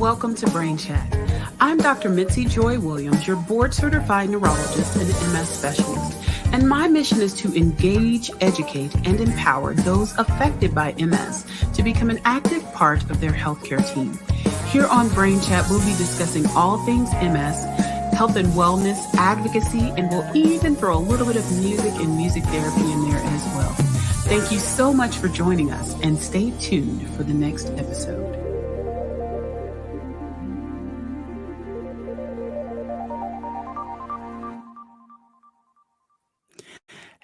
welcome to Brain Chat. I'm Dr. Mitzi Joy Williams, your board-certified neurologist and MS specialist, and my mission is to engage, educate, and empower those affected by MS to become an active part of their healthcare team. Here on Brain Chat, we'll be discussing all things MS, health and wellness, advocacy, and we'll even throw a little bit of music and music therapy in there as well. Thank you so much for joining us, and stay tuned for the next episode.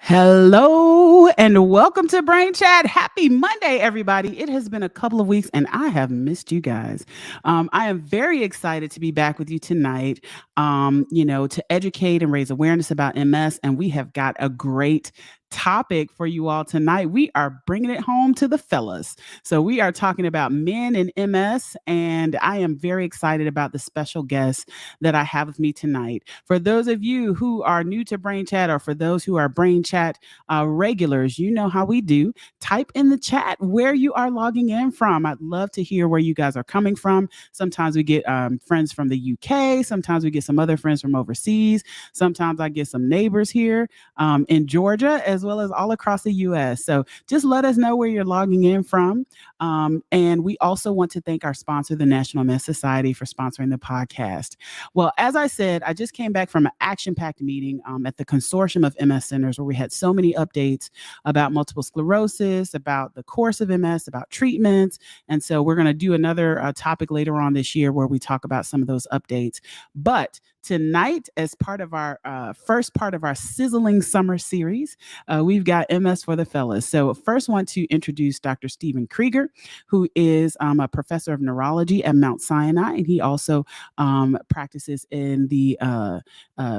Hello and welcome to Brain Chat. Happy Monday, everybody. It has been a couple of weeks and I have missed you guys. I am very excited to be back with you tonight, to educate and raise awareness about MS. And we have got a great topic for you all tonight. We are bringing it home to the fellas. So we are talking about men and MS, and I am very excited about the special guest that I have with me tonight. For those of you who are new to Brain Chat, or for those who are Brain Chat regulars, you know how we do. Type in the chat where you are logging in from. I'd love to hear where you guys are coming from. Sometimes we get friends from the UK. Sometimes we get some other friends from overseas. Sometimes I get some neighbors here in Georgia, as well as all across the US. So just let us know where you're logging in from. And we also want to thank our sponsor, the National MS Society, for sponsoring the podcast. Well, as I said, I just came back from an action-packed meeting at the Consortium of MS Centers, where we had so many updates about multiple sclerosis, about the course of MS, about treatments. And so we're going to do another topic later on this year where we talk about some of those updates. But tonight, as part of our first part of our sizzling summer series, we've got MS for the fellas. So first want to introduce Dr. Stephen Krieger, who is a professor of neurology at Mount Sinai, and he also practices in the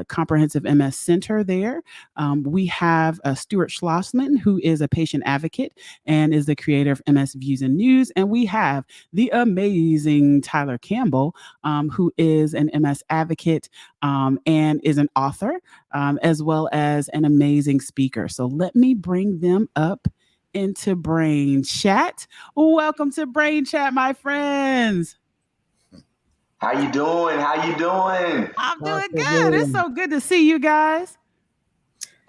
Comprehensive MS Center there. We have Stuart Schlossman, who is a patient advocate and is the creator of MS Views and News. And we have the amazing Tyler Campbell, who is an MS advocate and is an author, as well as an amazing speaker. So let me bring them up into Brain Chat. Welcome to Brain Chat, my friends. How you doing? How you doing? I'm doing good. It's so good to see you guys.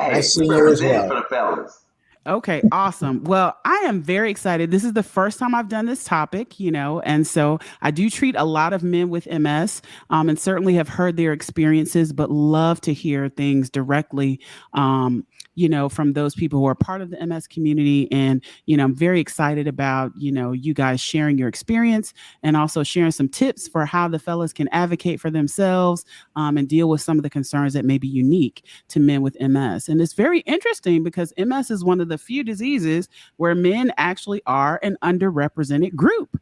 Hey, representing for the fellas. Okay, awesome. Well, I am very excited. This is the first time I've done this topic, and so I do treat a lot of men with MS and certainly have heard their experiences, but love to hear things directly, from those people who are part of the MS community. And, I'm very excited about, you guys sharing your experience and also sharing some tips for how the fellas can advocate for themselves and deal with some of the concerns that may be unique to men with MS. And it's very interesting because MS is one of the few diseases where men actually are an underrepresented group.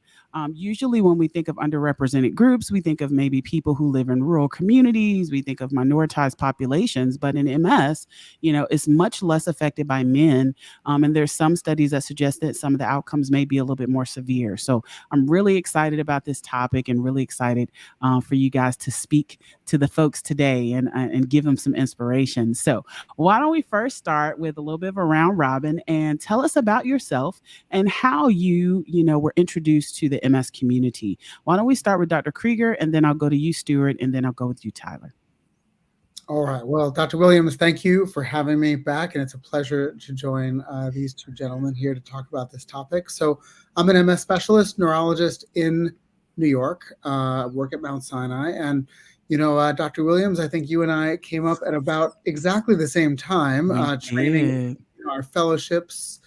Usually when we think of underrepresented groups, we think of maybe people who live in rural communities, we think of minoritized populations, but in MS, it's much less affected by men. And there's some studies that suggest that some of the outcomes may be a little bit more severe. So I'm really excited about this topic and really excited for you guys to speak to the folks today and give them some inspiration. So why don't we first start with a little bit of a round robin and tell us about yourself and how you were introduced to the MS community. Why don't we start with Dr. Krieger, and then I'll go to you, Stuart, and then I'll go with you, Tyler. All right. Well, Dr. Williams, thank you for having me back, and it's a pleasure to join these two gentlemen here to talk about this topic. So I'm an MS specialist, neurologist in New York, work at Mount Sinai, and Dr. Williams, I think you and I came up at about exactly the same time, training our fellowships.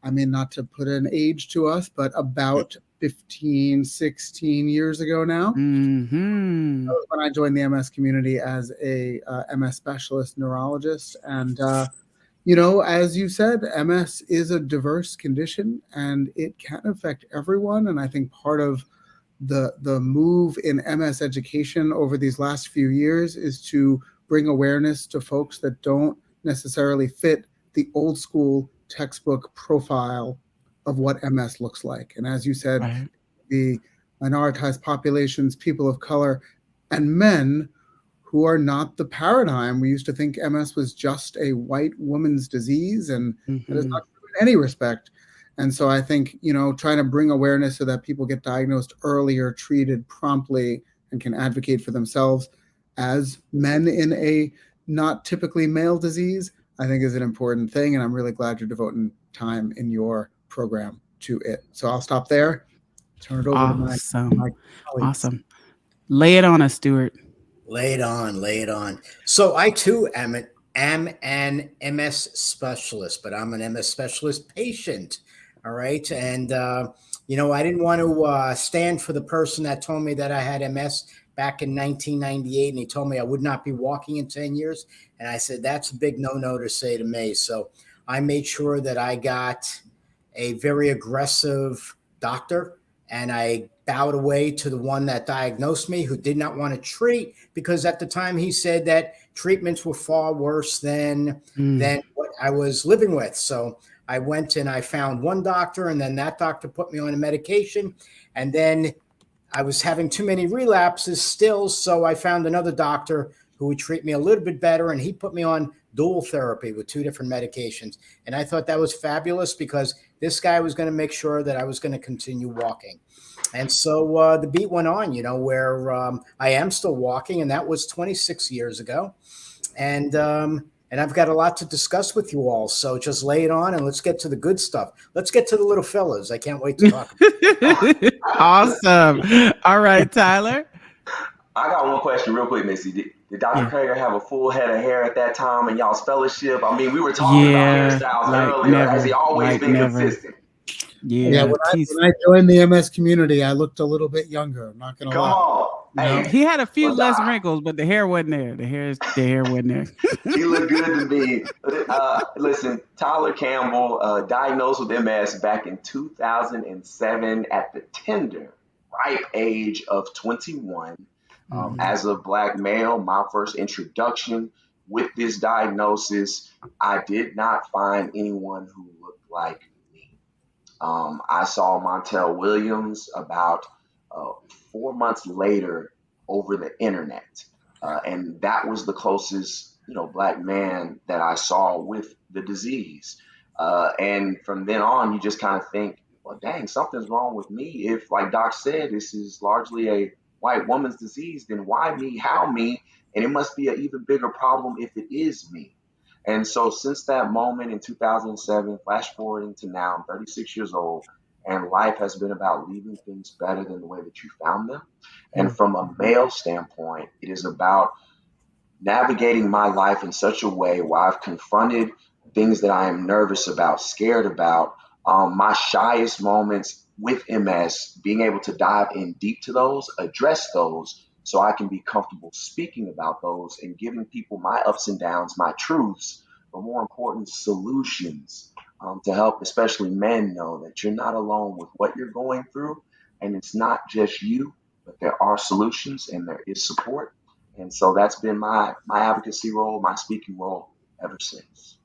I mean, not to put an age to us, but about 15, 16 years ago now. Mm-hmm. That was when I joined the MS community as a MS specialist neurologist. And, as you said, MS is a diverse condition and it can affect everyone. And I think part of the move in MS education over these last few years is to bring awareness to folks that don't necessarily fit the old school textbook profile of what MS looks like. And as you said, right, the minoritized populations, people of color, and men who are not the paradigm. We used to think MS was just a white woman's disease, and that is not true in any respect. And so I think, trying to bring awareness so that people get diagnosed earlier, treated promptly, and can advocate for themselves as men in a not typically male disease, I think is an important thing. And I'm really glad you're devoting time in your program to it. So I'll stop there. Turn it over to my colleagues. Awesome. Lay it on us, Stuart. Lay it on, lay it on. So I too am an MS specialist, but I'm an MS specialist patient. All right. And, I didn't want to stand for the person that told me that I had MS back in 1998. And he told me I would not be walking in 10 years. And I said, that's a big no-no to say to me. So I made sure that I got a very aggressive doctor, and I bowed away to the one that diagnosed me, who did not want to treat, because at the time he said that treatments were far worse than what I was living with. So I went and I found one doctor, and then that doctor put me on a medication, and then I was having too many relapses still. So I found another doctor who would treat me a little bit better, and he put me on dual therapy with 2 different medications. And I thought that was fabulous, because this guy was going to make sure that I was going to continue walking. And so the beat went on, where I am still walking, and that was 26 years ago. And I've got a lot to discuss with you all. So just lay it on and let's get to the good stuff. Let's get to the little fellas. I can't wait to talk about it. Awesome. All right, Tyler. I got one question real quick, Missy. Did Dr. Krieger have a full head of hair at that time in y'all's fellowship? I mean, we were talking about hairstyles earlier. Has he always been consistent? Yeah, when I joined the MS community, I looked a little bit younger. I'm not gonna lie. Come on. Hey, he had a few less wrinkles, but the hair wasn't there. The hair wasn't there. He looked good to me. Listen, Tyler Campbell, diagnosed with MS back in 2007 at the tender, ripe age of 21. As a Black male, my first introduction with this diagnosis, I did not find anyone who looked like me. I saw Montel Williams about 4 months later over the internet. And that was the closest, Black man that I saw with the disease. And from then on, you just kind of think, well, dang, something's wrong with me. If, like Doc said, this is largely a white woman's disease, then why me? How me? And it must be an even bigger problem if it is me. And so since that moment in 2007, flash forwarding to now, I'm 36 years old, and life has been about leaving things better than the way that you found them. And from a male standpoint, it is about navigating my life in such a way where I've confronted things that I am nervous about, scared about, my shyest moments with MS, being able to dive in deep to those, address those, so I can be comfortable speaking about those and giving people my ups and downs, my truths, but more important, solutions to help especially men know that you're not alone with what you're going through. And it's not just you, but there are solutions and there is support. And so that's been my advocacy role, my speaking role ever since.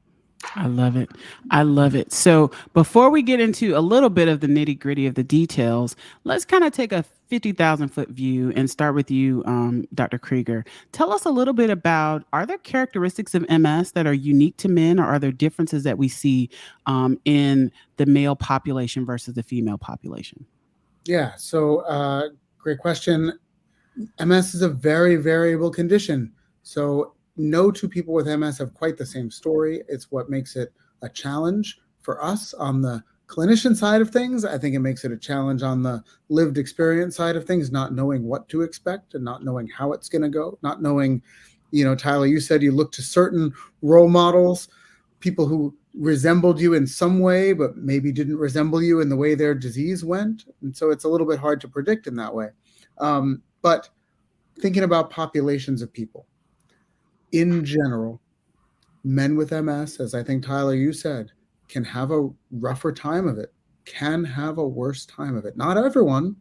I love it. I love it. So before we get into a little bit of the nitty gritty of the details, let's kind of take a 50,000 foot view and start with you, Dr. Krieger. Tell us a little bit about, are there characteristics of MS that are unique to men, or are there differences that we see in the male population versus the female population? Yeah, so great question. MS is a very variable condition. So no two people with MS have quite the same story. It's what makes it a challenge for us on the clinician side of things. I think it makes it a challenge on the lived experience side of things, not knowing what to expect and not knowing how it's going to go, not knowing, Tyler, you said you look to certain role models, people who resembled you in some way, but maybe didn't resemble you in the way their disease went. And so it's a little bit hard to predict in that way. But thinking about populations of people, in general, men with MS, as I think, Tyler, you said, can have a rougher time of it, can have a worse time of it. Not everyone,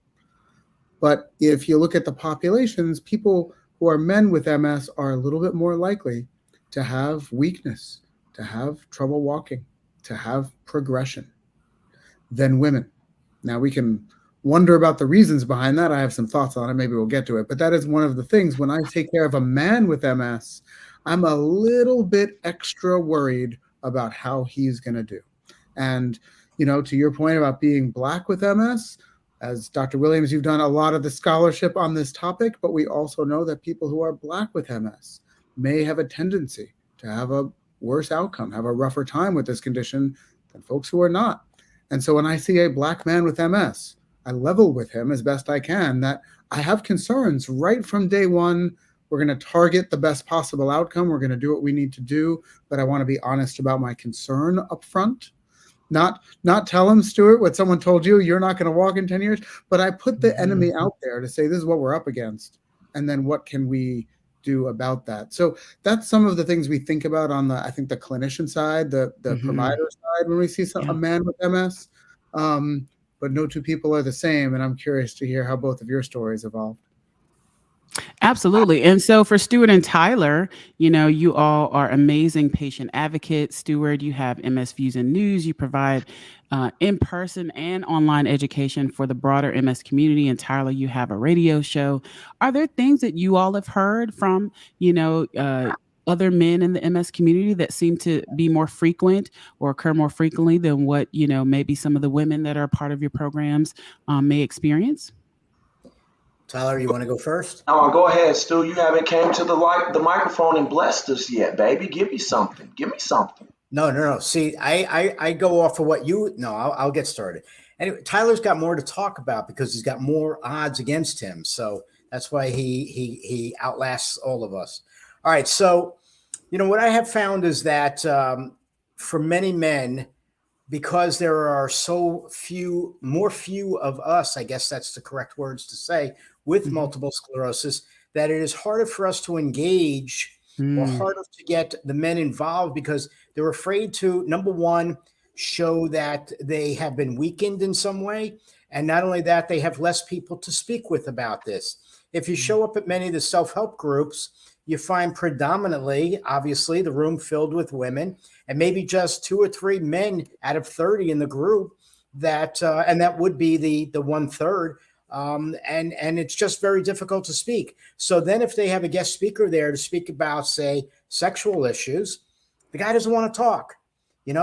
but if you look at the populations, people who are men with MS are a little bit more likely to have weakness, to have trouble walking, to have progression than women. Now, we can wonder about the reasons behind that. I have some thoughts on it. Maybe we'll get to it. But that is one of the things. When I take care of a man with MS, I'm a little bit extra worried about how he's going to do. And, to your point about being Black with MS, as Dr. Williams, you've done a lot of the scholarship on this topic, but we also know that people who are Black with MS may have a tendency to have a worse outcome, have a rougher time with this condition than folks who are not. And so when I see a Black man with MS, I level with him as best I can that I have concerns right from day one. We're going to target the best possible outcome. We're going to do what we need to do, but I want to be honest about my concern up front. Not tell him, Stuart, what someone told you, you're not going to walk in 10 years, but I put the enemy out there to say, this is what we're up against. And then what can we do about that? So that's some of the things we think about on the clinician side, the provider side, when we see a man with MS. But no two people are the same. And I'm curious to hear how both of your stories evolved. Absolutely. And so for Stuart and Tyler, you all are amazing patient advocates. Stuart, you have MS Views and News. You provide in-person and online education for the broader MS community. And Tyler, you have a radio show. Are there things that you all have heard from, other men in the MS community that seem to be more frequent or occur more frequently than what, maybe some of the women that are part of your programs may experience? Tyler, you want to go first? Oh, go ahead, Stu. You haven't came to the microphone and blessed us yet, baby. Give me something. Give me something. No. See, I go off of what you. No, I'll get started. Anyway, Tyler's got more to talk about because he's got more odds against him. So that's why he outlasts all of us. All right. So, what I have found is that for many men, because there are so few of us, I guess that's the correct words to say, with multiple sclerosis, that it is harder for us to engage or harder to get the men involved because they're afraid to, number one, show that they have been weakened in some way. And not only that, they have less people to speak with about this. If you show up at many of the self-help groups, you find predominantly, obviously, the room filled with women and maybe just 2 or 3 men out of 30 in the group that, and that would be the 1/3. And it's just very difficult to speak. So then if they have a guest speaker there to speak about, say, sexual issues, the guy doesn't want to talk,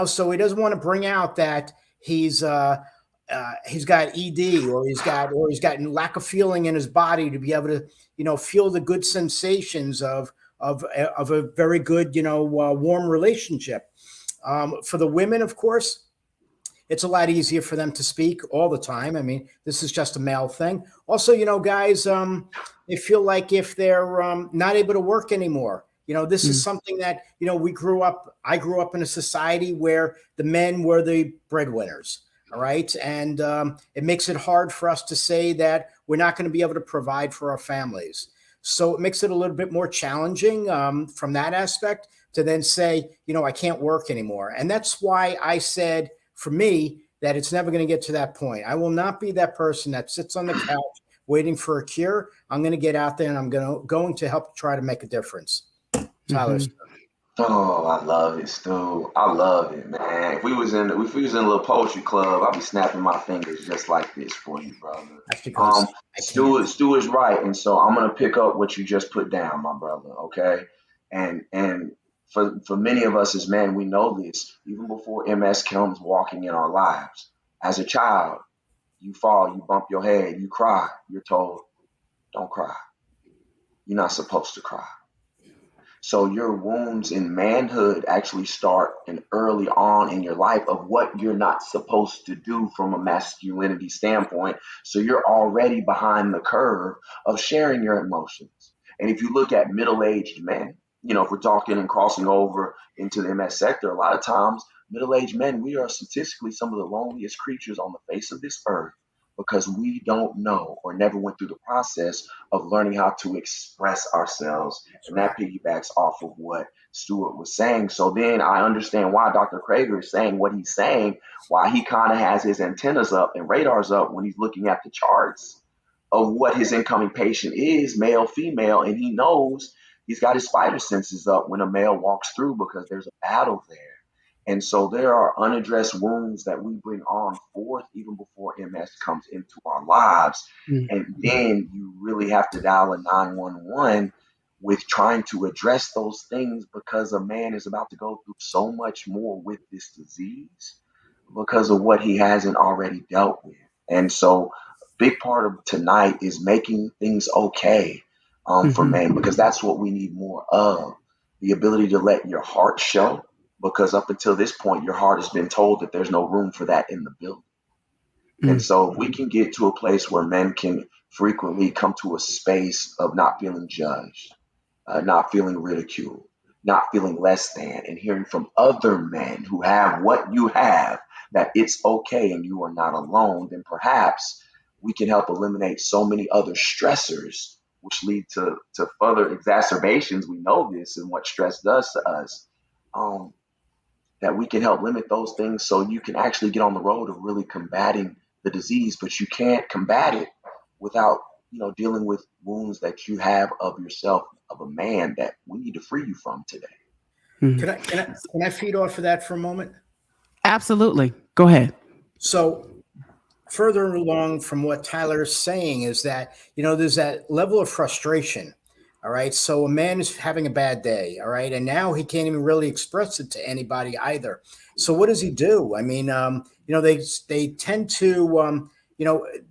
so he doesn't want to bring out that he's got ED or he's got lack of feeling in his body to be able to, feel the good sensations of a very good, warm relationship. For the women, of course, it's a lot easier for them to speak all the time. I mean, this is just a male thing. Also, guys, they feel like if they're not able to work anymore, this is something that, I grew up in a society where the men were the breadwinners. All right. And it makes it hard for us to say that we're not going to be able to provide for our families. So it makes it a little bit more challenging from that aspect to then say, I can't work anymore. And that's why I said, for me, that it's never going to get to that point. I will not be that person that sits on the couch waiting for a cure. I'm going to get out there and I'm going to help try to make a difference. Tyler. Oh, I love it, Stu. I love it, man. If we was in a little poetry club, I'd be snapping my fingers just like this for you, brother. That's because Stu is right, and so I'm gonna pick up what you just put down, my brother. Okay, and for many of us as men, we know this even before MS comes walking in our lives. As a child, you fall, you bump your head, you cry. You're told, don't cry. You're not supposed to cry. So your wounds in manhood actually start in early on in your life of what you're not supposed to do from a masculinity standpoint. So you're already behind the curve of sharing your emotions. And if you look at middle-aged men, if we're talking and crossing over into the MS sector, a lot of times middle-aged men, we are statistically some of the loneliest creatures on the face of this earth because we don't know or never went through the process of learning how to express ourselves. And that piggybacks off of what Stuart was saying. So then I understand why Dr. Krager is saying what he's saying, why he kind of has his antennas up and radars up when he's looking at the charts of what his incoming patient is, male, female, and he knows he's got his spider senses up when a male walks through because there's a battle there. And so there are unaddressed wounds that we bring on forth even before MS comes into our lives. And then you really have to dial a 911 with trying to address those things because a man is about to go through so much more with this disease. because of what he hasn't already dealt with. And so, a big part of tonight is making things okay for Hmm. men, because that's what we need more of, the ability to let your heart show. Because up until this point, your heart has been told that there's no room for that in the building. And so, if we can get to a place where men can frequently come to a space of not feeling judged, not feeling ridiculed, not feeling less than, and hearing from other men who have what you have, that it's okay and you are not alone, then perhaps we can help eliminate so many other stressors, which lead to further exacerbations. We know this and what stress does to us. Um, that we can help limit those things so you can actually get on the road of really combating the disease, but you can't combat it without, dealing with wounds that you have of yourself, of a man, that we need to free you from today. Hmm. Can I feed off of that for a moment? Absolutely. Go ahead. So further along from what Tyler's saying is that, there's that level of frustration. All right. So a man is having a bad day. All right. And now he can't even really express it to anybody either. So what does he do? I mean, they tend to,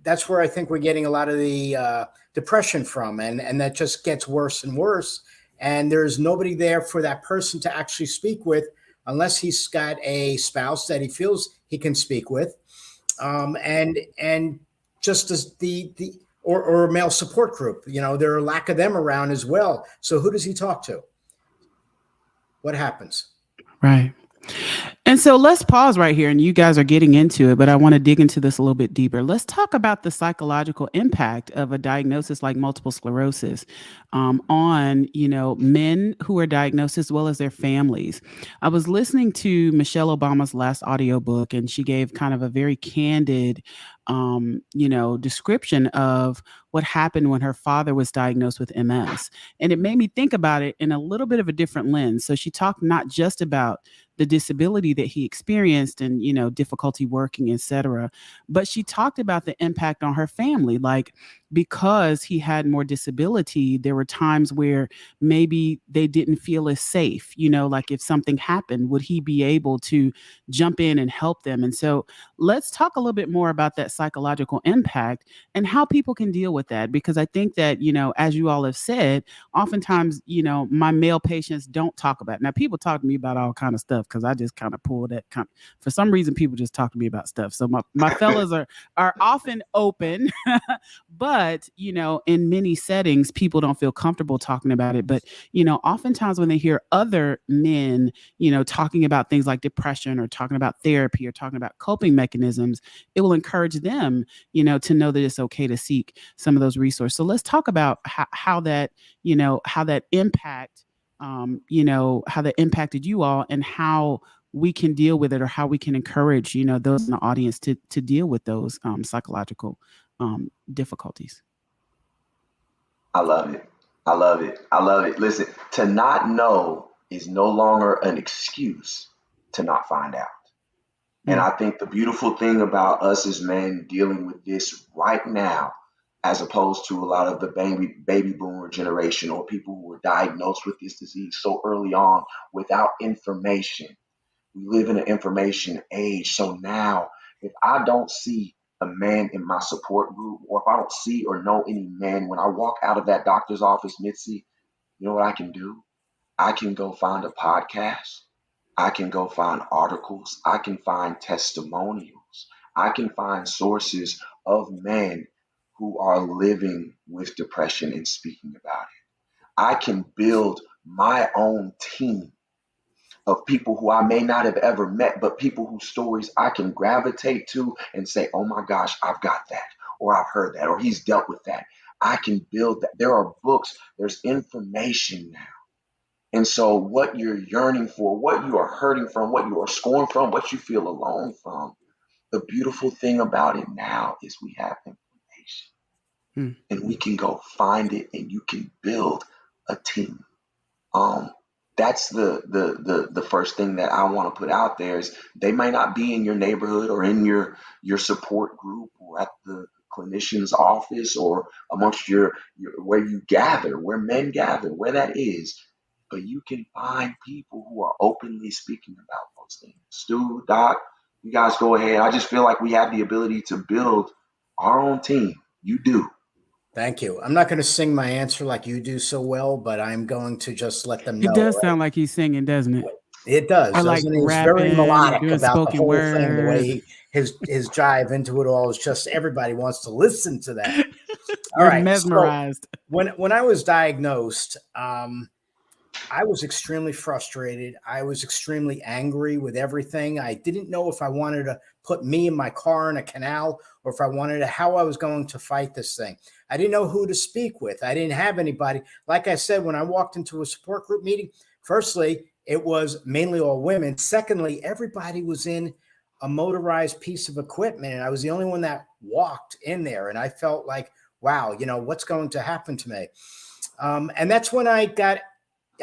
that's where I think we're getting a lot of the depression from. And that just gets worse and worse. And there's nobody there for that person to actually speak with unless he's got a spouse that he feels he can speak with, and just as the or a male support group. There are a lack of them around as well. So who does he talk to? What happens? Right. And so let's pause right here, and you guys are getting into it, but I want to dig into this a little bit deeper. Let's talk about the psychological impact of a diagnosis like multiple sclerosis on, men who are diagnosed as well as their families. I was listening to Michelle Obama's last audiobook, and she gave kind of a very candid, description of what happened when her father was diagnosed with MS. And it made me think about it in a little bit of a different lens. So she talked not just about the disability that he experienced and difficulty working, etc., but she talked about the impact on her family. Like, because he had more disability, there were times where maybe they didn't feel as safe. Like, if something happened, would he be able to jump in and help them? And so let's talk a little bit more about that psychological impact and how people can deal with that, because I think that, as you all have said, oftentimes, my male patients don't talk about it. Now, people talk to me about all kind of stuff because I just kind of pull that kind. For some reason, people just talk to me about stuff. So my fellas are often open, but in many settings, people don't feel comfortable talking about it. But oftentimes when they hear other men, talking about things like depression or talking about therapy or talking about coping mechanisms, it will encourage them, to know that it's okay to seek some of those resources. So let's talk about how that, how that impact, how that impacted you all, and how we can deal with it, or how we can encourage, those in the audience to deal with those psychological difficulties. I love it. I love it. I love it. Listen, to not know is no longer an excuse to not find out. And Mm. I think the beautiful thing about us as men dealing with this right now, as opposed to a lot of the baby boomer generation, or people who were diagnosed with this disease so early on without information. We live in an information age. So now, if I don't see a man in my support group, or if I don't see or know any men, when I walk out of that doctor's office, Mitzi, you know what I can do? I can go find a podcast. I can go find articles. I can find testimonials. I can find sources of men who are living with depression and speaking about it. I can build my own team of people who I may not have ever met, but people whose stories I can gravitate to and say, oh my gosh, I've got that, or I've heard that, or he's dealt with that. I can build that. There are books, there's information now. And so, what you're yearning for, what you are hurting from, what you are scorned from, what you feel alone from, the beautiful thing about it now is we have information, Mm. and we can go find it, and you can build a team. Um, that's the first thing that I want to put out there is they might not be in your neighborhood or in your support group or at the clinician's office or amongst your where you gather, where men gather, where that is. But you can find people who are openly speaking about those things. Stu, Doc, You guys go ahead. I just feel like we have the ability to build our own team. You do. Thank you. I'm not going to sing my answer like you do so well, but I'm going to just let them It know. does Right? sound like he's singing, doesn't it? It does, Or like doesn't it? He's very rapping or melodic doing about the spoken whole thing. The way word. his jive into it all is just everybody wants to listen to that. All We're right. So mesmerized. when I was diagnosed, I was extremely frustrated. I was extremely angry with everything. I didn't know if I wanted to put me and my car in a canal or if I wanted to, how I was going to fight this thing. I didn't know who to speak with. I didn't have anybody. Like I said, when I walked into a support group meeting, firstly, it was mainly all women. Secondly, everybody was in a motorized piece of equipment, and I was the only one that walked in there. And I felt like, wow, what's going to happen to me? And that's when I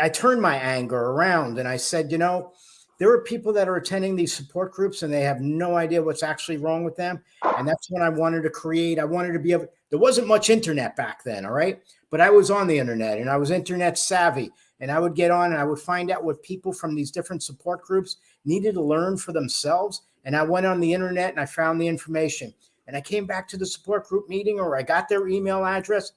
turned my anger around and I said, there are people that are attending these support groups and they have no idea what's actually wrong with them. And that's when I wanted to be able, there wasn't much internet back then. All right. But I was on the internet and I was internet savvy, and I would get on and I would find out what people from these different support groups needed to learn for themselves. And I went on the internet and I found the information, and I came back to the support group meeting, or I got their email address,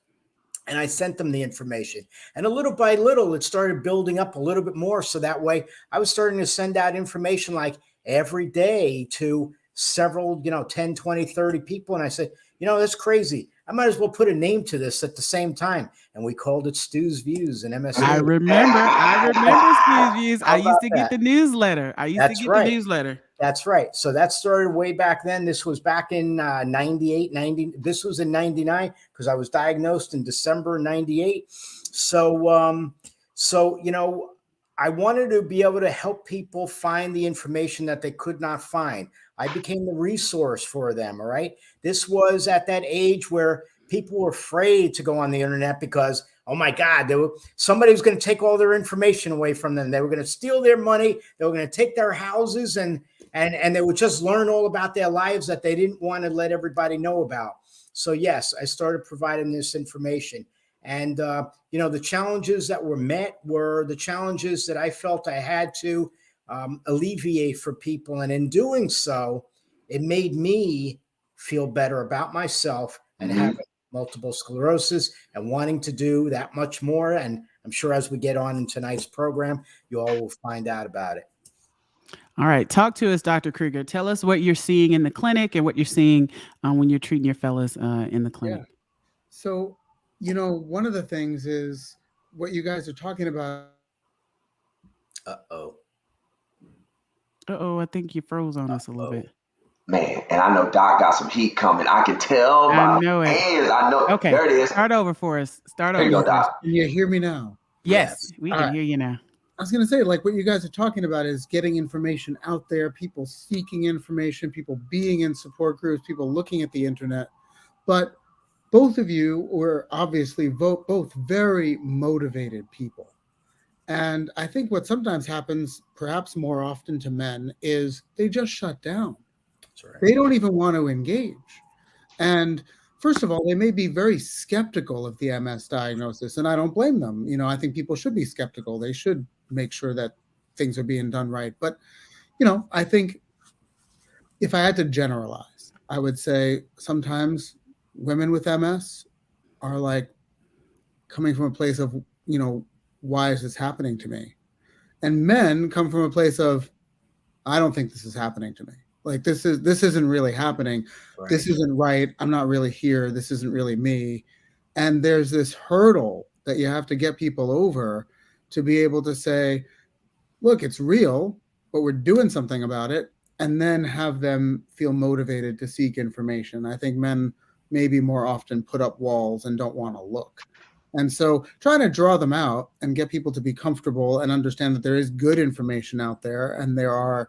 and I sent them the information. And a little by little, it started building up a little bit more. So that way I was starting to send out information like every day to several, 10, 20, 30 people. And I said, that's crazy. I might as well put a name to this at the same time. And we called it Stu's Views and MSU. I remember Steve's Views. I used to get that? the newsletter. That's right. Newsletter. That's right. So that started way back then. This was back in 98, 90. This was in 99 because I was diagnosed in December 98. So, I wanted to be able to help people find the information that they could not find. I became the resource for them. All right. This was at that age where people were afraid to go on the internet because, oh my God, somebody was going to take all their information away from them. They were going to steal their money. They were going to take their houses, and they would just learn all about their lives that they didn't want to let everybody know about. So yes, I started providing this information. And, the challenges that were met were the challenges that I felt I had to alleviate for people. And in doing so, it made me feel better about myself and having multiple sclerosis and wanting to do that much more. And I'm sure as we get on in tonight's program, you all will find out about it. All right. Talk to us, Dr. Kruger. Tell us what you're seeing in the clinic and what you're seeing when you're treating your fellas in the clinic. Yeah. So, one of the things is what you guys are talking about. Uh-oh. I think you froze on us a little bit. Man, and I know Doc got some heat coming. I can tell by I know it. hands. I know. Okay. There it is. Start over for us. There you go, Doc. Can you hear me now? Yes, we can hear you now. I was going to say, like, what you guys are talking about is getting information out there, people seeking information, people being in support groups, people looking at the internet. But both of you were obviously both very motivated people. And I think what sometimes happens, perhaps more often to men, is they just shut down. That's right. They don't even want to engage. And first of all, they may be very skeptical of the MS diagnosis, and I don't blame them. I think people should be skeptical. They should make sure that things are being done right. But, I think if I had to generalize, I would say sometimes women with MS are like coming from a place of, why is this happening to me? And men come from a place of, I don't think this is happening to me. Like this isn't really happening. Right. This isn't right. I'm not really here. This isn't really me. And there's this hurdle that you have to get people over to be able to say, look, it's real, but we're doing something about it, and then have them feel motivated to seek information. I think men maybe more often put up walls and don't want to look. And so trying to draw them out and get people to be comfortable and understand that there is good information out there and there are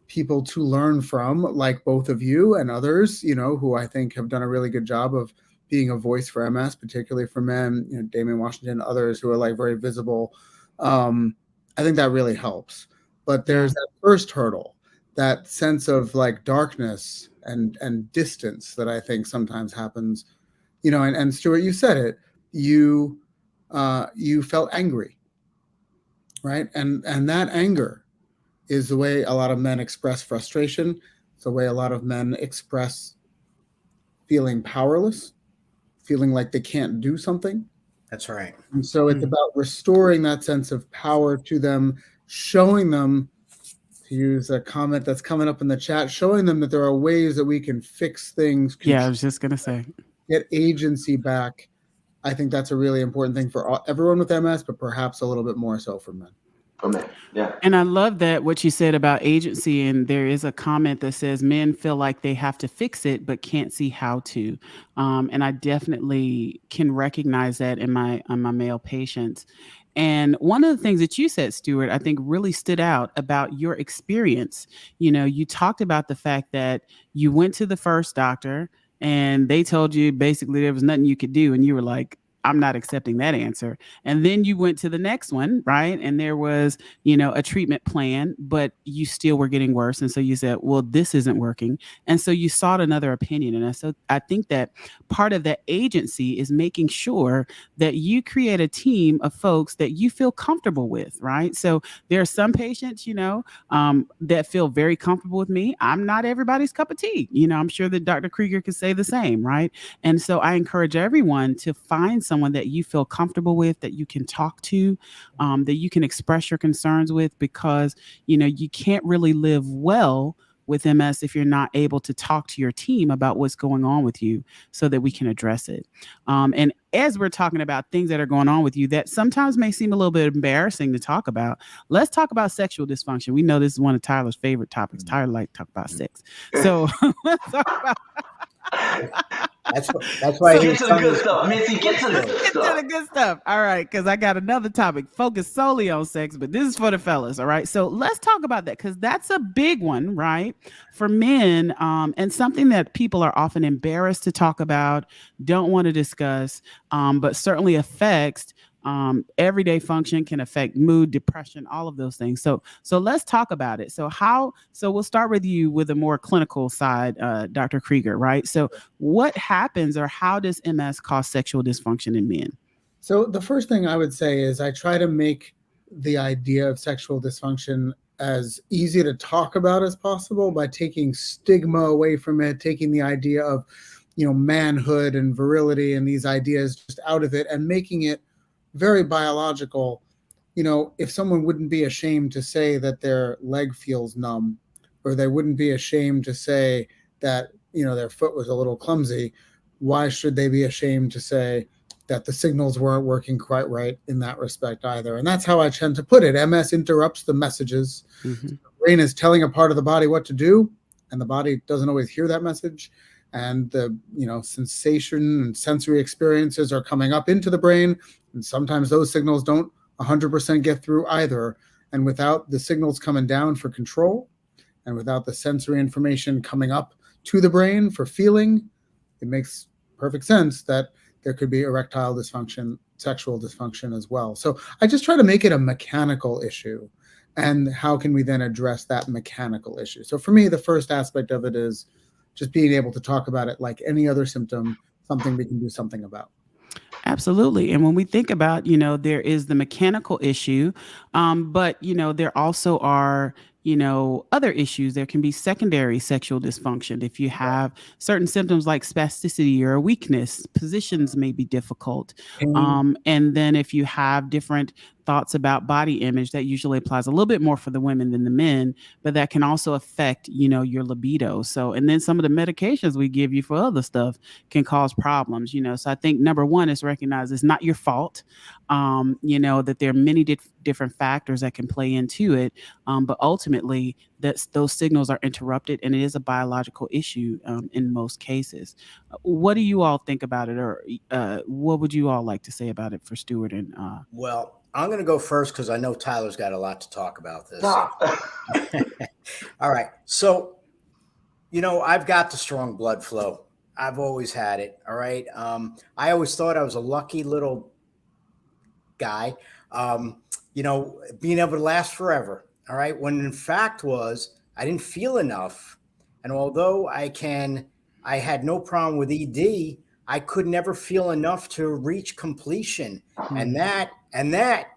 people to learn from, like both of you and others, who I think have done a really good job of being a voice for MS, particularly for men, Damien Washington, others who are like very visible. I think that really helps. But there's that first hurdle, that sense of like darkness and distance that I think sometimes happens, and Stuart, you said it, you felt angry, right? And that anger is the way a lot of men express frustration. It's the way a lot of men express feeling powerless, feeling like they can't do something. That's right. And so it's about restoring that sense of power to them, showing them, to use a comment that's coming up in the chat, showing them that there are ways that we can fix things. Yeah, I was just going to say. Get agency back. I think that's a really important thing for everyone with MS, but perhaps a little bit more so for men. For men, yeah. And I love that what you said about agency. And there is a comment that says men feel like they have to fix it, but can't see how to. And I definitely can recognize that in my male patients. And one of the things that you said, Stuart, I think really stood out about your experience. You talked about the fact that you went to the first doctor and they told you basically there was nothing you could do. And you were like, I'm not accepting that answer. And then you went to the next one, right? And there was, a treatment plan, but you still were getting worse. And so you said, well, this isn't working. And so you sought another opinion. And so I think that part of that agency is making sure that you create a team of folks that you feel comfortable with, right? So there are some patients, that feel very comfortable with me. I'm not everybody's cup of tea. I'm sure that Dr. Krieger could say the same, right? And so I encourage everyone to find someone that you feel comfortable with, that you can talk to, that you can express your concerns with, because, you can't really live well with MS if you're not able to talk to your team about what's going on with you so that we can address it. And as we're talking about things that are going on with you that sometimes may seem a little bit embarrassing to talk about, let's talk about sexual dysfunction. We know this is one of Tyler's favorite topics. Tyler likes to talk about sex. So let's talk about That's why get to the good stuff, Missy. Get to the good stuff. All right, because I got another topic focused solely on sex, but this is for the fellas. All right, so let's talk about that, because that's a big one, right, for men, and something that people are often embarrassed to talk about, don't want to discuss, but certainly affects everyday function, can affect mood, depression, all of those things. So let's talk about it. So we'll start with you with a more clinical side, Dr. Krieger, right? So what happens, or how does MS cause sexual dysfunction in men? So the first thing I would say is I try to make the idea of sexual dysfunction as easy to talk about as possible by taking stigma away from it, taking the idea of, manhood and virility and these ideas just out of it, and making it very biological. If someone wouldn't be ashamed to say that their leg feels numb, or they wouldn't be ashamed to say that, their foot was a little clumsy, why should they be ashamed to say that the signals weren't working quite right in that respect either? And that's how I tend to put it. MS interrupts the messages. Mm-hmm. The brain is telling a part of the body what to do, and the body doesn't always hear that message. And the sensation and sensory experiences are coming up into the brain, and sometimes those signals don't 100% get through either. And without the signals coming down for control, and without the sensory information coming up to the brain for feeling, it makes perfect sense that there could be erectile dysfunction, sexual dysfunction as well. So I just try to make it a mechanical issue. And how can we then address that mechanical issue? So for me, the first aspect of it is just being able to talk about it like any other symptom, something we can do something about. Absolutely. And when we think about, there is the mechanical issue, but, there also are, other issues. There can be secondary sexual dysfunction. If you have certain symptoms like spasticity or weakness, positions may be difficult. And then if you have different thoughts about body image, that usually applies a little bit more for the women than the men, but that can also affect, your libido. So, and then some of the medications we give you for other stuff can cause problems, So I think number one is recognize it's not your fault, that there are many different factors that can play into it. But ultimately those signals are interrupted, and it is a biological issue in most cases. What do you all think about it, or what would you all like to say about it for Stuart? And well, I'm going to go first because I know Tyler's got a lot to talk about this. All right. So, I've got the strong blood flow. I've always had it. All right. I always thought I was a lucky little guy, being able to last forever. All right. When in fact I didn't feel enough. And although I had no problem with ED, I could never feel enough to reach completion. Mm-hmm. And that,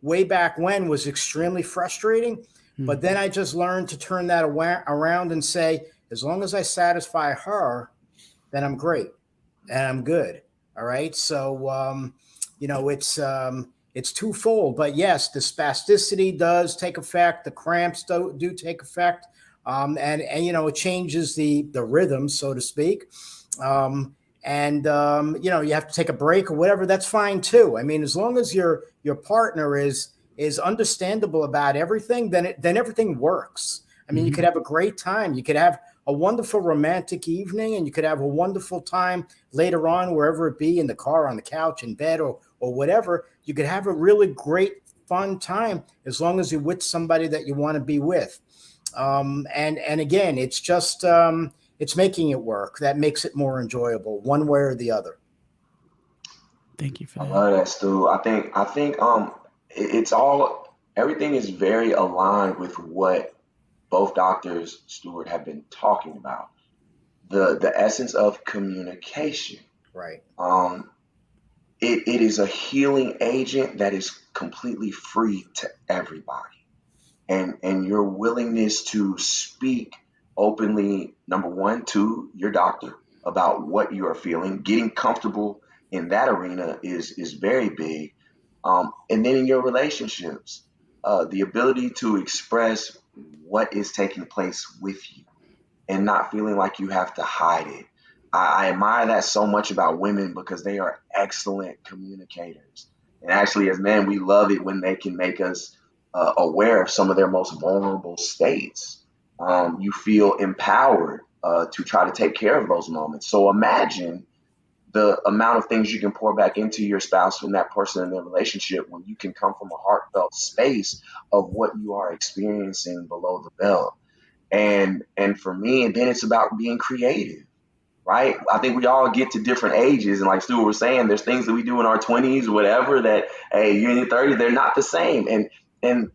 way back when was extremely frustrating. But then I just learned to turn that around and say, as long as I satisfy her, then I'm great and I'm good. All right. So, it's twofold. But yes, the spasticity does take effect. The cramps do take effect. And it changes the rhythm, so to speak. You have to take a break or whatever. That's fine too. I mean, as long as your partner is understandable about everything, then everything works. I mean, you could have a great time. You could have a wonderful romantic evening, and you could have a wonderful time later on, wherever it be, in the car, on the couch, in bed, or whatever. You could have a really great, fun time as long as you're with somebody that you want to be with. And again, it's just it's making it work that makes it more enjoyable, one way or the other. Thank you for I that. love that, Stu. I think it's all everything is very aligned with what both doctors Stewart have been talking about. The essence of communication. Right. Um, it is a healing agent that is completely free to everybody. And your willingness to speak openly, number one, to your doctor about what you are feeling, getting comfortable in that arena is very big. And then in your relationships, the ability to express what is taking place with you and not feeling like you have to hide it. I admire that so much about women because they are excellent communicators. And actually, as men, we love it when they can make us aware of some of their most vulnerable states. You feel empowered to try to take care of those moments. So imagine the amount of things you can pour back into your spouse and that person in their relationship when you can come from a heartfelt space of what you are experiencing below the belt. And for me, and then it's about being creative, right? I think we all get to different ages, and like Stuart was saying, there's things that we do in our 20s, whatever, that hey, you're in your 30s, they're not the same, and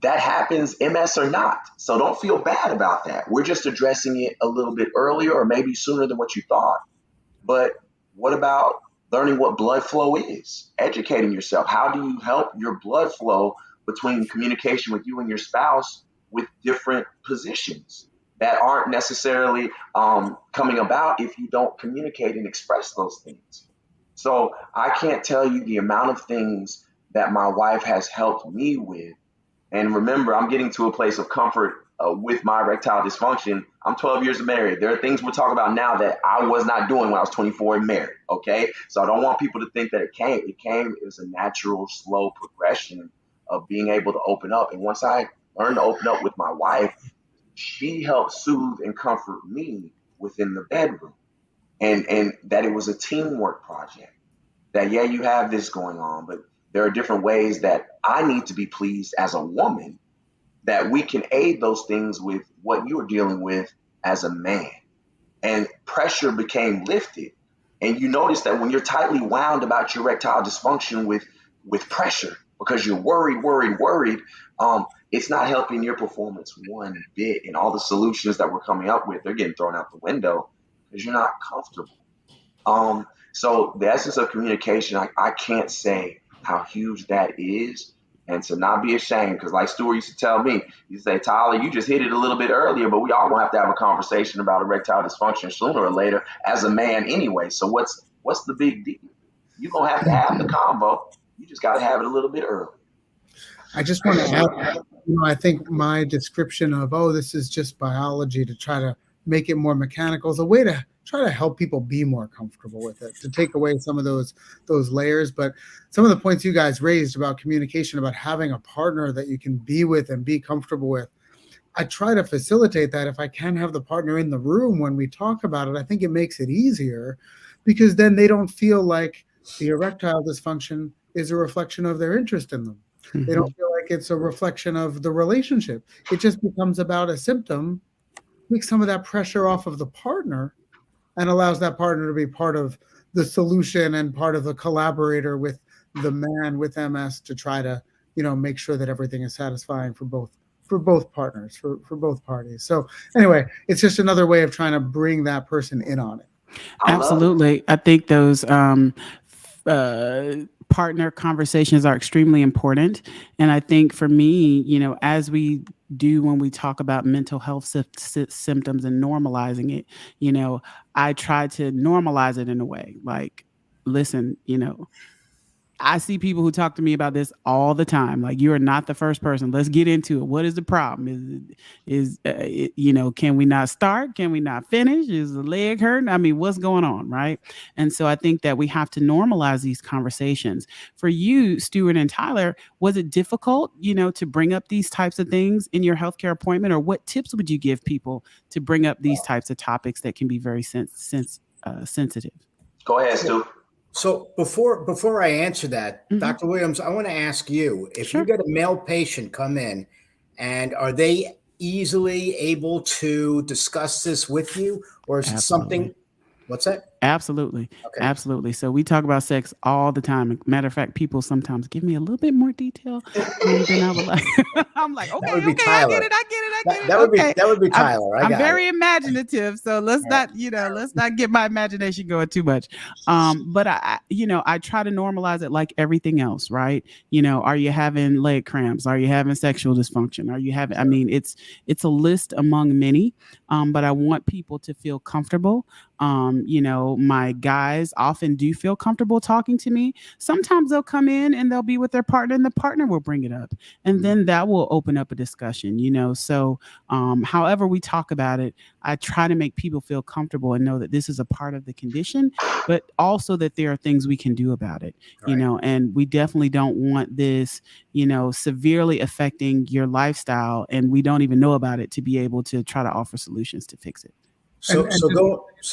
that happens, MS or not. So don't feel bad about that. We're just addressing it a little bit earlier, or maybe sooner than what you thought. But what about learning what blood flow is? Educating yourself. How do you help your blood flow between communication with you and your spouse with different positions that aren't necessarily coming about if you don't communicate and express those things? So I can't tell you the amount of things that my wife has helped me with. And remember, I'm getting to a place of comfort with my erectile dysfunction. I'm 12 years married. There are things we're talking about now that I was not doing when I was 24 and married. Okay. So I don't want people to think that it came as a natural, slow progression of being able to open up. And once I learned to open up with my wife, she helped soothe and comfort me within the bedroom. And that it was a teamwork project. That, yeah, you have this going on, but there are different ways that I need to be pleased as a woman, that we can aid those things with what you're dealing with as a man. And pressure became lifted. And you notice that when you're tightly wound about your erectile dysfunction with pressure, because you're worried, it's not helping your performance one bit. And all the solutions that we're coming up with, they're getting thrown out the window because you're not comfortable. So the essence of communication, I can't say how huge that is, and to not be ashamed, because like Stuart used to tell me, he say, Tyler, you just hit it a little bit earlier, but we all gonna have to have a conversation about erectile dysfunction sooner or later as a man anyway. So what's the big deal? You're gonna have the combo. You just gotta have it a little bit early. I just want to add, I think my description of, this is just biology to try to make it more mechanical is a way to try to help people be more comfortable with it, to take away some of those layers. But some of the points you guys raised about communication, about having a partner that you can be with and be comfortable with, I try to facilitate that. If I can have the partner in the room when we talk about it, I think it makes it easier, because then they don't feel like the erectile dysfunction is a reflection of their interest in them. They don't feel like it's a reflection of the relationship. It just becomes about a symptom, takes some of that pressure off of the partner, and allows that partner to be part of the solution and part of the collaborator with the man with MS to try to, make sure that everything is satisfying for both partners, for both parties. So anyway, it's just another way of trying to bring that person in on it. Absolutely. I think those partner conversations are extremely important. And I think for me, as we do when we talk about mental health symptoms and normalizing it, I try to normalize it in a way like, listen, I see people who talk to me about this all the time. Like, you are not the first person. Let's get into it. What is the problem? Can we not start? Can we not finish? Is the leg hurting? I mean, what's going on, right? And so I think that we have to normalize these conversations. For you, Stuart and Tyler, was it difficult, to bring up these types of things in your healthcare appointment, or what tips would you give people to bring up these types of topics that can be very sensitive? Go ahead, Stu. So before I answer that, Dr. Williams, I want to ask you, if you get a male patient come in, and are they easily able to discuss this with you, or is it something? What's that? Absolutely. Okay. Absolutely. So we talk about sex all the time. Matter of fact, people sometimes give me a little bit more detail than I would like. I'm like, okay, I get it. That would be Tyler. I'm very imaginative, so let's not get my imagination going too much. But I try to normalize it like everything else, right? Are you having leg cramps? Are you having sexual dysfunction? Are you having? I mean, it's a list among many. But I want people to feel comfortable. My guys often do feel comfortable talking to me. Sometimes they'll come in and they'll be with their partner, and the partner will bring it up, and then that will open up a discussion. So however we talk about it, I try to make people feel comfortable and know that this is a part of the condition, but also that there are things we can do about it. And we definitely don't want this severely affecting your lifestyle, and we don't even know about it, to be able to try to offer solutions to fix it.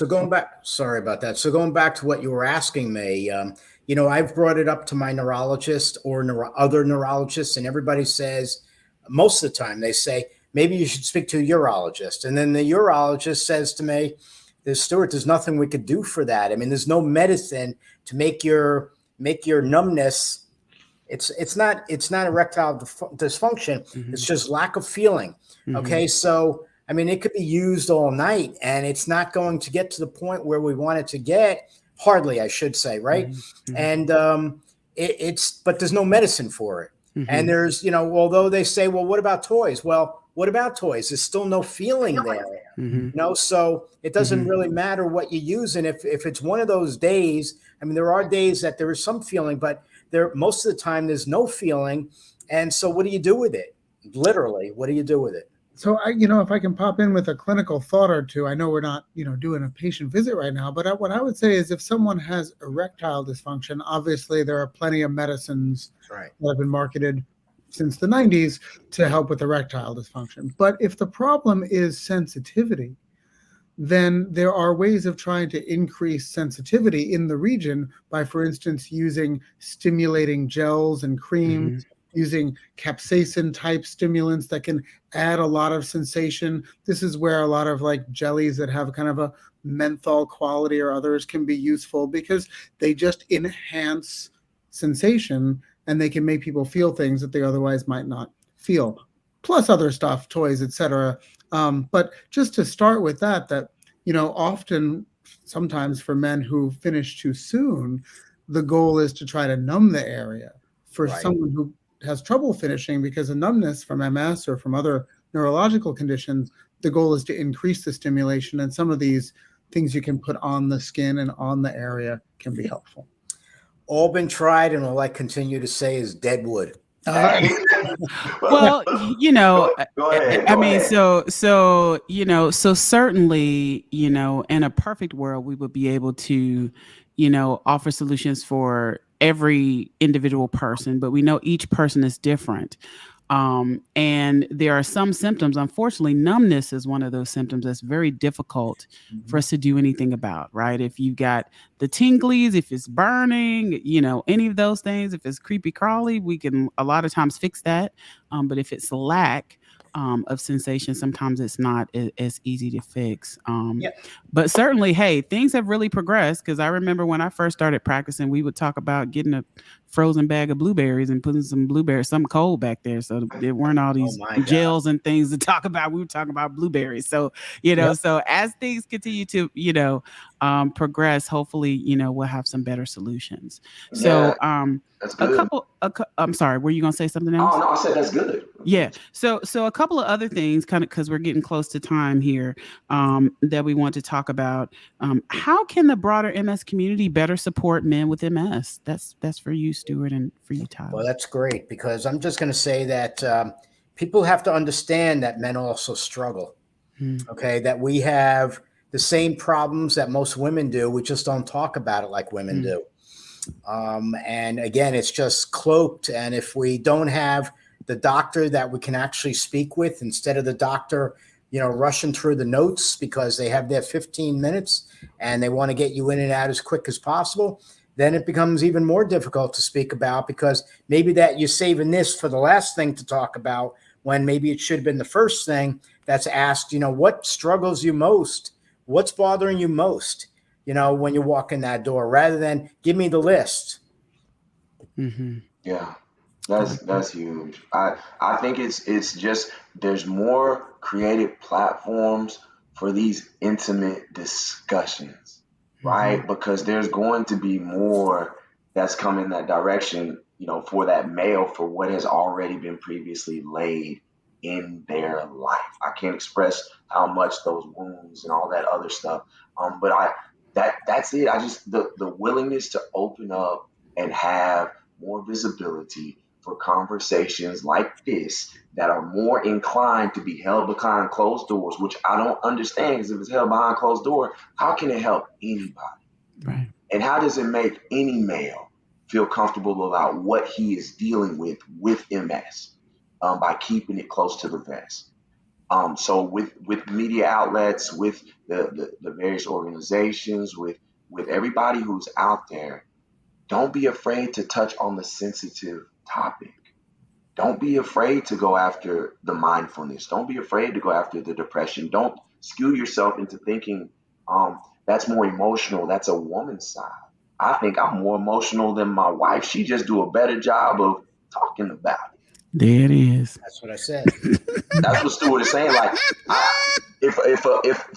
Going back, sorry about that. So going back to what you were asking me, I've brought it up to my neurologist or other neurologists, and everybody says, most of the time they say, maybe you should speak to a urologist. And then the urologist says to me, Stuart, there's nothing we could do for that. I mean, there's no medicine to make your numbness. It's not erectile dysfunction. Mm-hmm. It's just lack of feeling. Mm-hmm. Okay. So, I mean, it could be used all night, and it's not going to get to the point where we want it to get. Hardly, I should say, right? Mm-hmm. And but there's no medicine for it. Mm-hmm. And there's, although they say, well, what about toys? Well, what about toys? There's still no feeling there. Mm-hmm. So it doesn't really matter what you use. And if it's one of those days, I mean, there are days that there is some feeling, but most of the time there's no feeling. And so what do you do with it? Literally, what do you do with it? So if I can pop in with a clinical thought or two, I know we're not, doing a patient visit right now, but what I would say is, if someone has erectile dysfunction, obviously there are plenty of medicines that have been marketed since the 90s to help with erectile dysfunction. But if the problem is sensitivity, then there are ways of trying to increase sensitivity in the region by, for instance, using stimulating gels and creams, using capsaicin type stimulants that can add a lot of sensation. This is where a lot of like jellies that have kind of a menthol quality or others can be useful, because they just enhance sensation and they can make people feel things that they otherwise might not feel. Plus other stuff, toys, etc. But just to start with that, often, sometimes for men who finish too soon, the goal is to try to numb the area. For someone who has trouble finishing because of numbness from MS or from other neurological conditions, the goal is to increase the stimulation, and some of these things you can put on the skin and on the area can be helpful. All been tried, and all I continue to say is dead wood. Well, go ahead. So certainly, in a perfect world, we would be able to, offer solutions for every individual person, but we know each person is different. And there are some symptoms. Unfortunately, numbness is one of those symptoms that's very difficult for us to do anything about, right? If you've got the tinglies, if it's burning, any of those things, if it's creepy crawly, we can a lot of times fix that. But if it's lack of sensation, sometimes it's not as easy to fix. But certainly, hey, things have really progressed, because I remember when I first started practicing, we would talk about getting a frozen bag of blueberries and putting some cold back there. So there weren't all Oh these my God. gels and things to talk about. We were talking about blueberries. So, Yep. so as things continue to, progress, hopefully, we'll have some better solutions. Yeah, So, that's good. I'm sorry, were you going to say something Oh else? no, I said that's good. That's Yeah. good. So a couple of other things, kind of because we're getting close to time here, that we want to talk about. How can the broader MS community better support men with MS? That's for you, Stuart, and for you, Well, Tyler. that's great because I'm just going to say that people have to understand that men also struggle. Hmm. Okay, that we have the same problems that most women do. We just don't talk about it like women Hmm. do. And again, it's just cloaked. And if we don't have the doctor that we can actually speak with instead of the doctor, rushing through the notes because they have their 15 minutes and they want to get you in and out as quick as possible, then it becomes even more difficult to speak about because maybe that you're saving this for the last thing to talk about when maybe it should have been the first thing that's asked, what struggles you most? What's bothering you most? When you walk in that door, rather than give me the list. Hmm. Yeah, I that's like that. that's huge. I think it's just there's more creative platforms for these intimate discussions, Hmm. right? Because there's going to be more that's coming in that direction, for that male for what has already been previously laid in their life. I can't express how much those wounds and all that other stuff. But that's it. I just the willingness to open up and have more visibility for conversations like this that are more inclined to be held behind closed doors, which I don't understand because if it's held behind closed door, how can it help anybody? Right. And how does it make any male feel comfortable about what he is dealing with MS by keeping it close to the vest? So with media outlets, with the various organizations, with everybody who's out there, don't be afraid to touch on the sensitive topic. Don't be afraid to go after the mindfulness. Don't be afraid to go after the depression. Don't skew yourself into thinking that's more emotional. That's a woman's side. I think I'm more emotional than my wife. She just do a better job of talking about it. There it is. That's what I said. That's what Stuart is saying. Like, I, if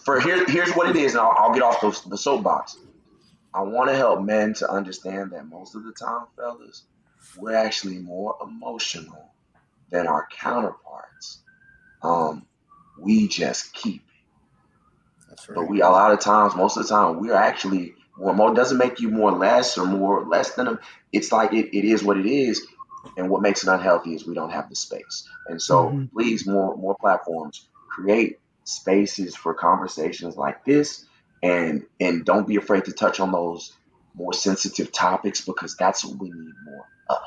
for here's what it is, and I'll get off the soapbox. I want to help men to understand that most of the time, fellas, we're actually more emotional than our counterparts. Um, we just keep it. That's But right. we a lot of times, most of the time, we're actually more doesn't make you more less or more less than them. It's like it is what it is. And what makes it unhealthy is we don't have the space. And so Hmm. please more platforms create spaces for conversations like this and don't be afraid to touch on those more sensitive topics because that's what we need more of.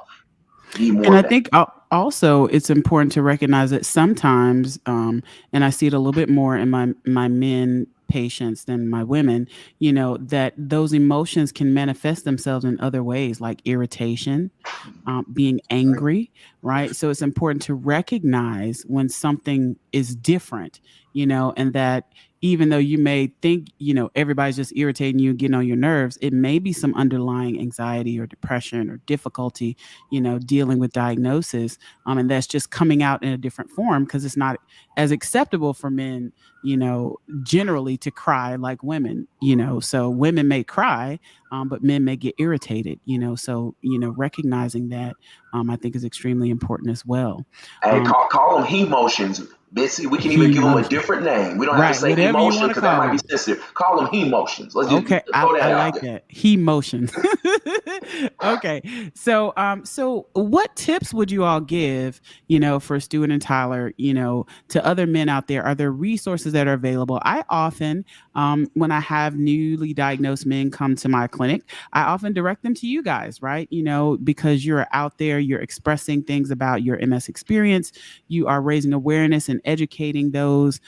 We need more And of I that. think also it's important to recognize that sometimes, and I see it a little bit more in my men patients than my women, that those emotions can manifest themselves in other ways, like irritation, being Right. angry, right? So it's important to recognize when something is different, and that even though you may think, everybody's just irritating you, getting on your nerves, it may be some underlying anxiety or depression or difficulty, dealing with diagnosis. And that's just coming out in a different form because it's not as acceptable for men, generally to cry like women, so women may cry, but men may get irritated, so, recognizing that, I think is extremely important as well. Hey, Um, call them he motions. Bitsy, we can even give them a Emotion, different name. We don't have to right? say Whatever you emotion want to because that call might be them. sensitive. Call them he motions. Okay, Let's I, throw I that out like there. that. He motion. Okay. So what tips would you all give, for Stuart and Tyler, to other men out there? Are there resources that are available? I often, when I have newly diagnosed men come to my clinic, I often direct them to you guys, right? Because you're out there, you're expressing things about your MS experience, you are raising awareness and educating those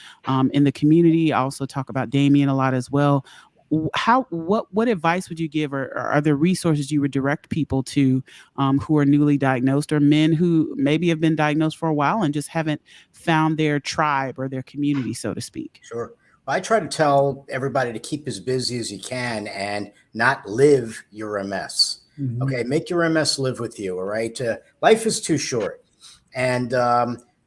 in the community. I also talk about Damien a lot as well. What advice would you give, or are there resources you would direct people to, who are newly diagnosed, or men who maybe have been diagnosed for a while and just haven't found their tribe or their community, so to speak? Sure. Well, I try to tell everybody to keep as busy as you can and not live your MS. Mhm. Okay, make your MS live with you. All right, life is too short, and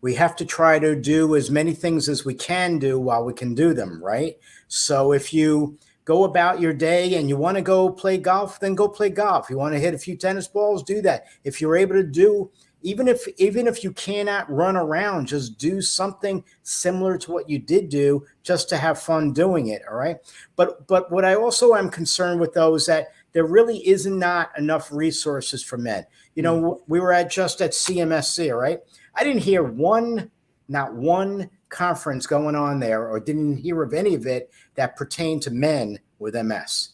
we have to try to do as many things as we can do while we can do them. Right. So if you go about your day and you want to go play golf, then go play golf. You want to hit a few tennis balls, do that. If you're able to do, even if you cannot run around, just do something similar to what you did do, just to have fun doing it. All right. But what I also am concerned with, though, is that there really is not enough resources for men. You know, we were just at CMSC, all right? I didn't hear not one conference going on there, or didn't hear of any of it that pertained to men with MS.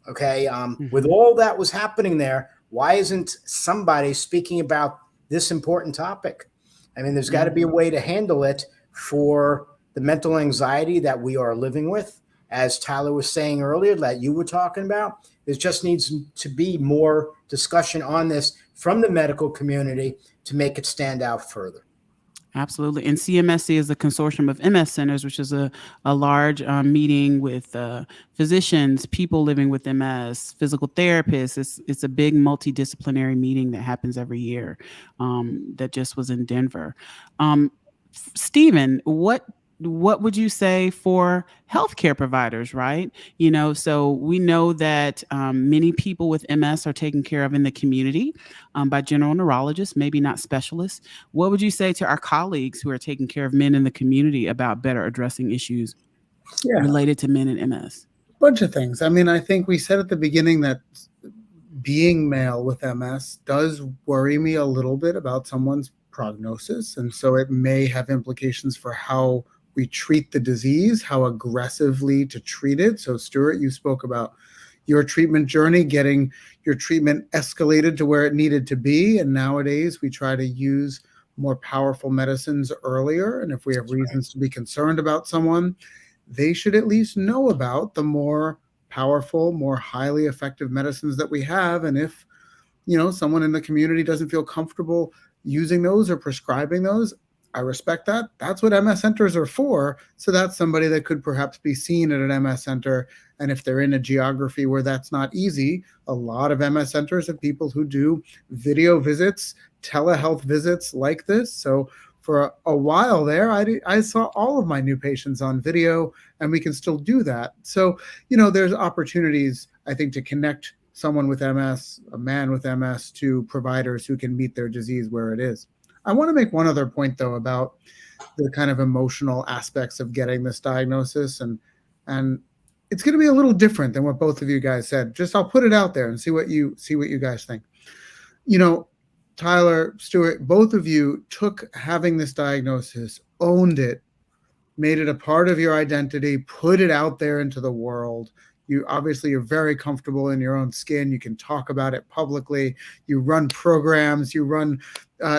Okay. With all that was happening there, why isn't somebody speaking about this important topic? I mean, there's got to be a way to handle it for the mental anxiety that we are living with. As Tyler was saying earlier, that you were talking about, there just needs to be more discussion on this from the medical community to make it stand out further. Absolutely. And CMSC is a consortium of MS centers, which is a large meeting with physicians, people living with MS, physical therapists. It's a big multidisciplinary meeting that happens every year, that just was in Denver. Stephen, what would you say for healthcare providers, right? So we know that many people with MS are taken care of in the community by general neurologists, maybe not specialists. What would you say to our colleagues who are taking care of men in the community about better addressing issues related to men and MS? Bunch of things. I mean, I think we said at the beginning that being male with MS does worry me a little bit about someone's prognosis. And so it may have implications for how we treat the disease, how aggressively to treat it. So Stuart, you spoke about your treatment journey, getting your treatment escalated to where it needed to be. And nowadays we try to use more powerful medicines earlier. And if we have reasons to be concerned about someone, they should at least know about the more powerful, more highly effective medicines that we have. And if, someone in the community doesn't feel comfortable using those or prescribing those, I respect that. That's what MS centers are for. So that's somebody that could perhaps be seen at an MS center. And if they're in a geography where that's not easy, a lot of MS centers have people who do video visits, telehealth visits like this. So for a while there, I saw all of my new patients on video, and we can still do that. So, there's opportunities, I think, to connect someone with MS, a man with MS, to providers who can meet their disease where it is. I want to make one other point, though, about the kind of emotional aspects of getting this diagnosis. And it's going to be a little different than what both of you guys said. Just I'll put it out there and see what you guys think. Tyler, Stuart, both of you took having this diagnosis, owned it, made it a part of your identity, put it out there into the world. You obviously are very comfortable in your own skin. You can talk about it publicly. You run programs, you run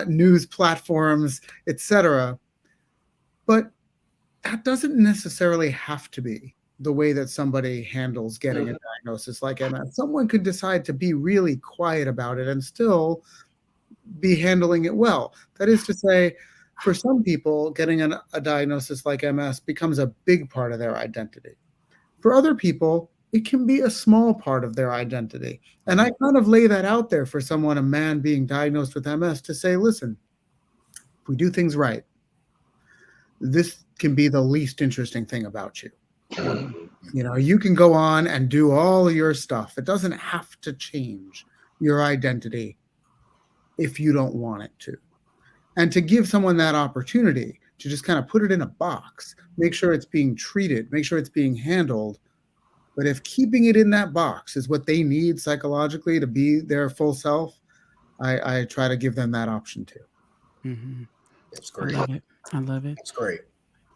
news platforms, etc. But that doesn't necessarily have to be the way that somebody handles getting a diagnosis like MS. Someone could decide to be really quiet about it and still be handling it well. That is to say, for some people, getting a diagnosis like MS becomes a big part of their identity. For other people, it can be a small part of their identity. And I kind of lay that out there for someone, a man being diagnosed with MS, to say, listen, if we do things right, this can be the least interesting thing about you. You can go on and do all of your stuff. It doesn't have to change your identity if you don't want it to. And to give someone that opportunity to just kind of put it in a box, make sure it's being treated, make sure it's being handled. But if keeping it in that box is what they need psychologically to be their full self, I try to give them that option too. Mm-hmm. That's great. I love it. That's great.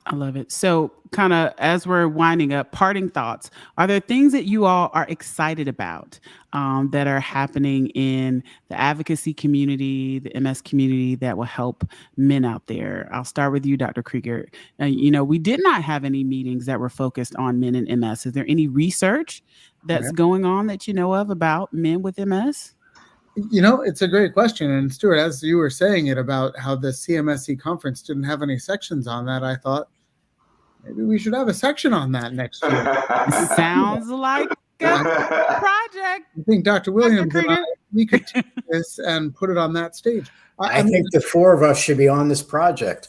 I love it. So kind of as we're winding up, parting thoughts, are there things that you all are excited about that are happening in the advocacy community, the MS community, that will help men out there? I'll start with you, Dr. Krieger. We did not have any meetings that were focused on men and MS. Is there any research that's going on that you know of about men with MS? It's a great question. And Stuart, as you were saying it about how the CMSC conference didn't have any sections on that, I thought, maybe we should have a section on that next year. Sounds like a project. I think Dr. Williams and I we could take this and put it on that stage. I think the four of us should be on this project.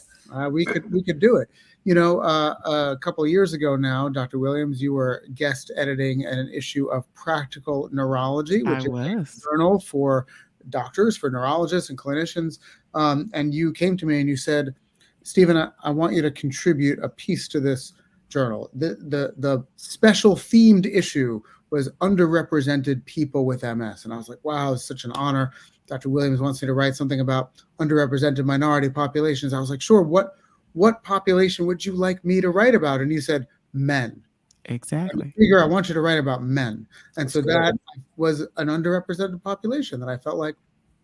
We could do it. You know, a couple of years ago now, Dr. Williams, you were guest editing an issue of Practical Neurology, which is a journal for doctors, for neurologists and clinicians. And you came to me and you said, Stephen, I want you to contribute a piece to this journal. The special themed issue was underrepresented people with MS. And I was like, wow, it's such an honor. Dr. Williams wants me to write something about underrepresented minority populations. I was like, sure, what population would you like me to write about? And you said, men. Exactly. I want you to write about men. And so that was an underrepresented population that I felt like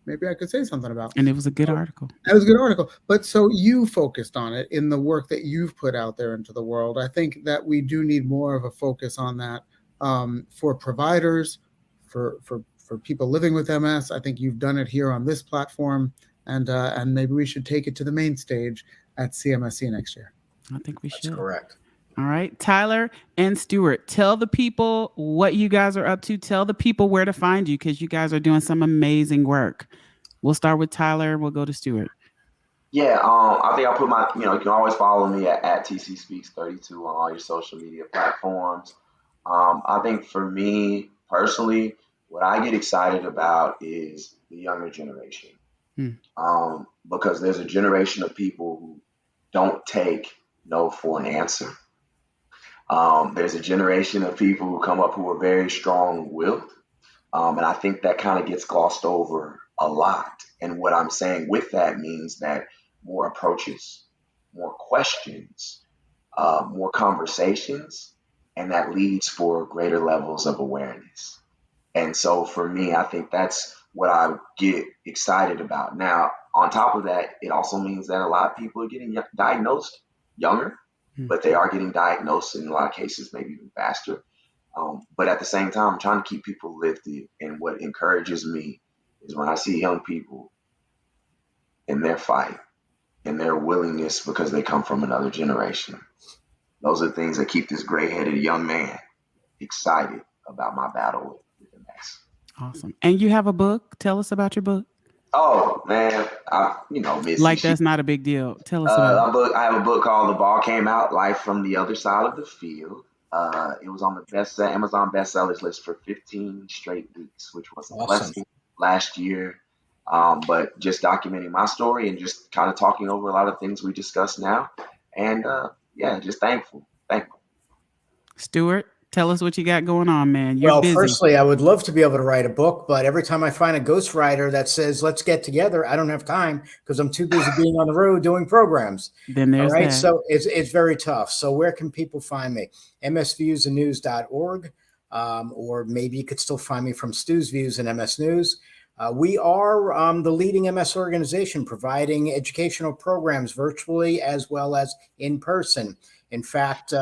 maybe I could say something about. And it was a good article. It was a good article. But so you focused on it in the work that you've put out there into the world. I think that we do need more of a focus on that for providers, for people living with MS. I think you've done it here on this platform, and maybe we should take it to the main stage at CMSC next year. I think we should. That's correct. All right, Tyler and Stuart, tell the people what you guys are up to. Tell the people where to find you, because you guys are doing some amazing work. We'll start with Tyler. We'll go to Stuart. Yeah, I think I'll put my, you can always follow me at TC Speaks 32 on all your social media platforms. I think for me personally, what I get excited about is the younger generation. Because there's a generation of people who don't take no for an answer. There's a generation of people who come up who are very strong-willed. And I think that kind of gets glossed over a lot. And what I'm saying with that means that more approaches, more questions, more conversations, and that leads for greater levels of awareness. And so for me, I think that's what I get excited about. Now, on top of that, it also means that a lot of people are getting diagnosed younger, but they are getting diagnosed in a lot of cases maybe even faster. But at the same time, I'm trying to keep people lifted. And what encourages me is when I see young people in their fight and their willingness because they come from another generation. Those are things that keep this gray-headed young man excited about my battle with MS. Awesome. And you have a book. Tell us about your book. Oh, man. Missy, like that's not a big deal. Tell us about it. I have a book called The Ball Came Out, Life from the Other Side of the Field. It was on the Amazon bestsellers list for 15 straight weeks, which was a blessing last year. But just documenting my story and just kind of talking over a lot of things we discussed now. And just thankful. Stuart, tell us what you got going on, man. You're busy. Firstly, I would love to be able to write a book, but every time I find a ghostwriter that says, let's get together, I don't have time because I'm too busy being on the road doing programs. Then there's all right. That. So it's very tough. So where can people find me? msviewsandnews.org, or maybe you could still find me from Stu's Views and MS News. We are the leading MS organization providing educational programs virtually as well as in person. In fact,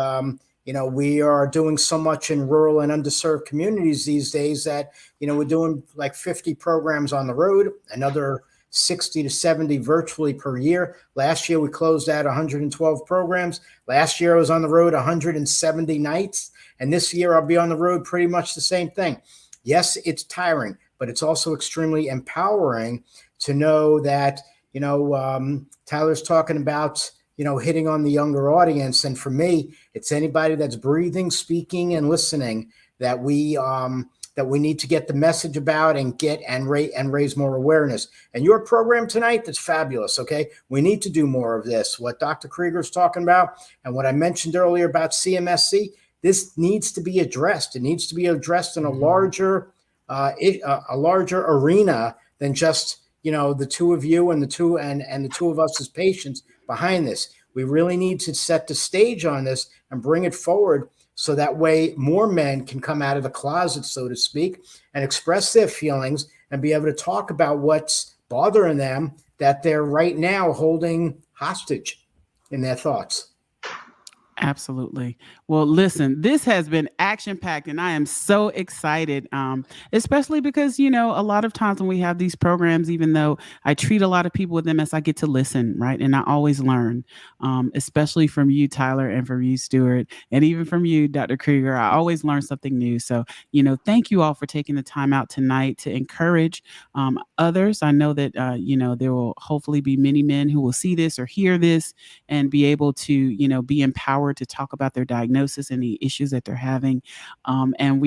we are doing so much in rural and underserved communities these days that, we're doing like 50 programs on the road, another 60 to 70 virtually per year. Last year, we closed out 112 programs. Last year, I was on the road 170 nights. And this year, I'll be on the road pretty much the same thing. Yes, it's tiring, but it's also extremely empowering to know that, Tyler's talking about, hitting on the younger audience. And for me, it's anybody that's breathing, speaking, and listening that we need to get the message about and raise more awareness. And your program tonight, that's fabulous. Okay. We need to do more of this. What Dr. Krieger's talking about and what I mentioned earlier about CMSC, this needs to be addressed. It needs to be addressed in a larger arena than just, the two of you and the two of us as patients behind this. We really need to set the stage on this and bring it forward so that way more men can come out of the closet, so to speak, and express their feelings and be able to talk about what's bothering them that they're right now holding hostage in their thoughts. Absolutely. Well, listen, this has been action packed, and I am so excited, especially because, a lot of times when we have these programs, even though I treat a lot of people with MS, I get to listen, right? And I always learn, especially from you, Tyler, and from you, Stuart, and even from you, Dr. Krieger. I always learn something new. So, thank you all for taking the time out tonight to encourage others. I know that, there will hopefully be many men who will see this or hear this and be able to, be empowered to talk about their diagnosis and the issues that they're having. And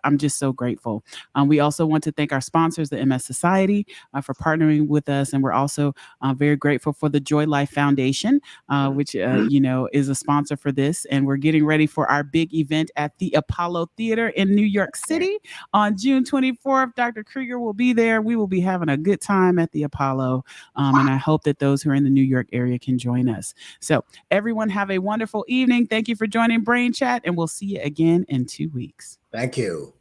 I'm just so grateful. We also want to thank our sponsors, the MS Society, for partnering with us. And we're also very grateful for the Joy Life Foundation, which, is a sponsor for this. And we're getting ready for our big event at the Apollo Theater in New York City on June 24th. Dr. Krieger will be there. We will be having a good time at the Apollo. And I hope that those who are in the New York area can join us. So everyone have a wonderful evening. Thank you for joining Brain Chat, and we'll see you again in 2 weeks. Thank you.